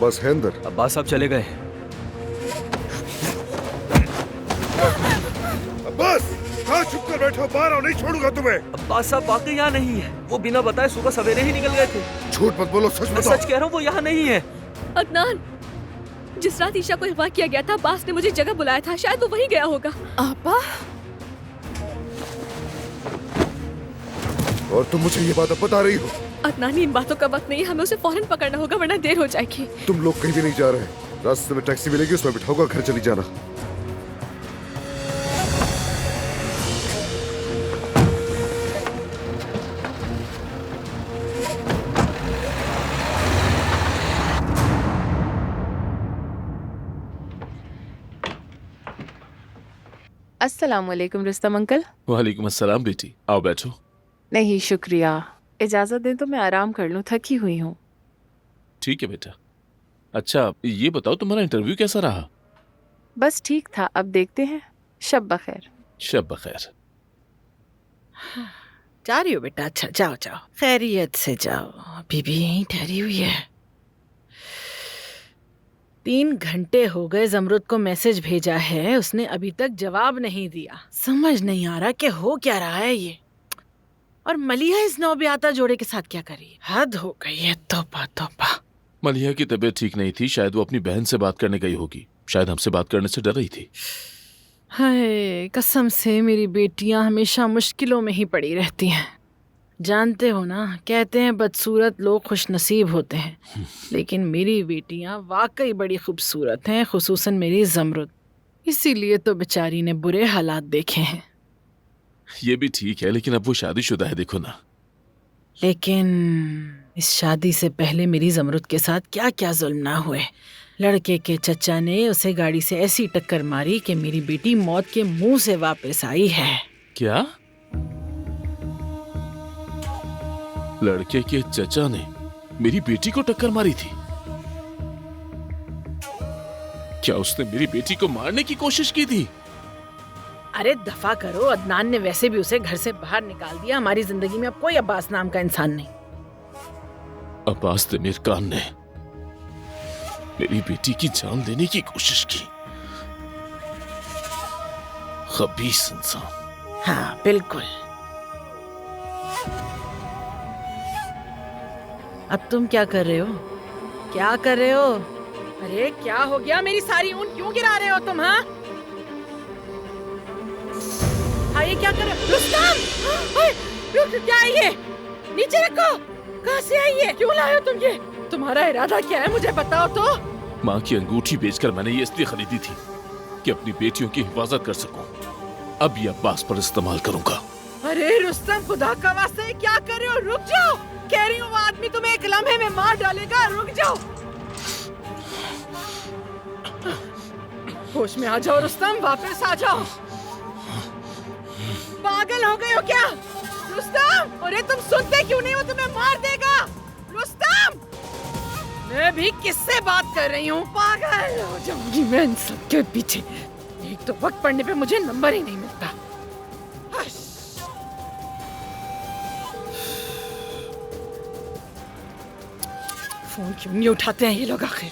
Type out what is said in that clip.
अब्बास है अंदर? अब्बास साहब चले गए। अब्बास, कहाँ छुप कर बैठे हो? बाहर आओ, नहीं छोड़ूंगा तुम्हें। अब्बास साहब वाकई यहाँ नहीं है। वो बिना बताए सुबह सवेरे ही निकल गए थे। झूठ मत बोलो, सच मैं बताओ। सच कह रहा हूँ, वो यहाँ नहीं है। अदनान, जिस रात ईशा को अगवा किया गया था, अब्बास ने मुझे जगह बुलाया था, शायद वो वहीं गया होगा। आपा, और तुम मुझे ये बात अब बता रही हो? अदनान, इन बातों का वक्त नहीं, हमें उसे फौरन पकड़ना होगा वरना देर हो जाएगी। तुम लोग कहीं भी नहीं जा रहे। रास्ते में टैक्सी मिलेगी, उसमें बिठाऊंगा, घर चली जाना। अस्सलाम वालेकुम रुस्तम अंकल। वालेकुम अस्सलाम बेटी, आओ बैठो। नहीं शुक्रिया, इजाजत दें तो मैं आराम कर लूं, थकी हुई हूँ। ठीक है बेटा। अच्छा ये बताओ तुम्हारा इंटरव्यू कैसा रहा? बस ठीक था, अब देखते हैं। शब बखैर। शब बखैर। जा रही हो बेटा? अच्छा जाओ जाओ, खैरियत से जाओ। बीबी यहीं ठहरी हुई है। 3 घंटे हो गए जमरुद को मैसेज भेजा है, उसने अभी तक जवाब नहीं दिया। समझ नहीं आ रहा कि हो क्या रहा है ये। और मलिया इस नौबियाता जोड़े के साथ क्या करी? हद हो गई है। तौबा तौबा। मलिया की तबीयत ठीक नहीं थी, शायद वो अपनी बहन से बात करने गई होगी। शायद हमसे बात करने से डर रही थी। हाय, कसम से मेरी बेटियां हमेशा मुश्किलों में ही पड़ी रहती हैं। जानते हो ना, कहते हैं बदसूरत लोग खुशनसीब होते हैं, लेकिन मेरी बेटियां वाकई बड़ी खूबसूरत हैं, खुसूसन मेरी जमरुद। इसीलिए तो बेचारी ने बुरे हालात देखे हैं। ये भी ठीक है, लेकिन अब वो शादीशुदा है, देखो ना। लेकिन इस शादी से पहले मेरी जमरुद के साथ क्या क्या जुल्म ना हुए। लड़के के चचा ने उसे गाड़ी से ऐसी टक्कर मारी कि मेरी बेटी मौत के मुंह से वापस आई है। क्या? लड़के के चचा ने मेरी बेटी को टक्कर मारी थी? क्या उसने मेरी बेटी को मारने की कोशिश की थी? अरे दफा करो, अदनान ने वैसे भी उसे घर से बाहर निकाल दिया। हमारी जिंदगी में अब कोई अब्बास नाम का इंसान नहीं। अब्बास तेमीर खान ने मेरी बेटी की जान लेने की कोशिश की। खबीस इंसान। हाँ बिल्कुल। अब तुम क्या कर रहे हो? क्या कर रहे हो? अरे क्या हो गया? मेरी सारी ऊन क्यों गिरा रहे हो तुम? हाँ ये क्या कर रहे हो? रुस्तम! क्या है ये? नीचे रखो। कहाँ से आई है? क्यों लाए हो तुम ये? तुम्हारा इरादा क्या है, मुझे बताओ तो। माँ की अंगूठी बेचकर मैंने ये इसलिए खरीदी थी कि अपनी बेटियों की हिफाजत कर सकूं। अब ये अब्बास पर इस्तेमाल करूंगा। अरे रुस्तम, खुदा का वास्ते क्या कर रहे हो? रुक जाओ। कह रही हूँ वो आदमी तुम्हें एक लम्हे में मार डालेगा। रुक जाओ। होश में आ जाओ रुस्तम, वापस आ जाओ। पागल हो गए हो क्या रुस्तम? अरे तुम सुनते क्यों नहीं हो? तुम्हें मार देगा रुस्तम। मैं भी किससे बात कर रही हूँ? पागल हो जाऊंगी मैं इन सबके पीछे। एक तो वक्त पड़ने पे मुझे नंबर ही नहीं मिलता। फोन क्यों नहीं उठाते हैं ये लोग आखिर?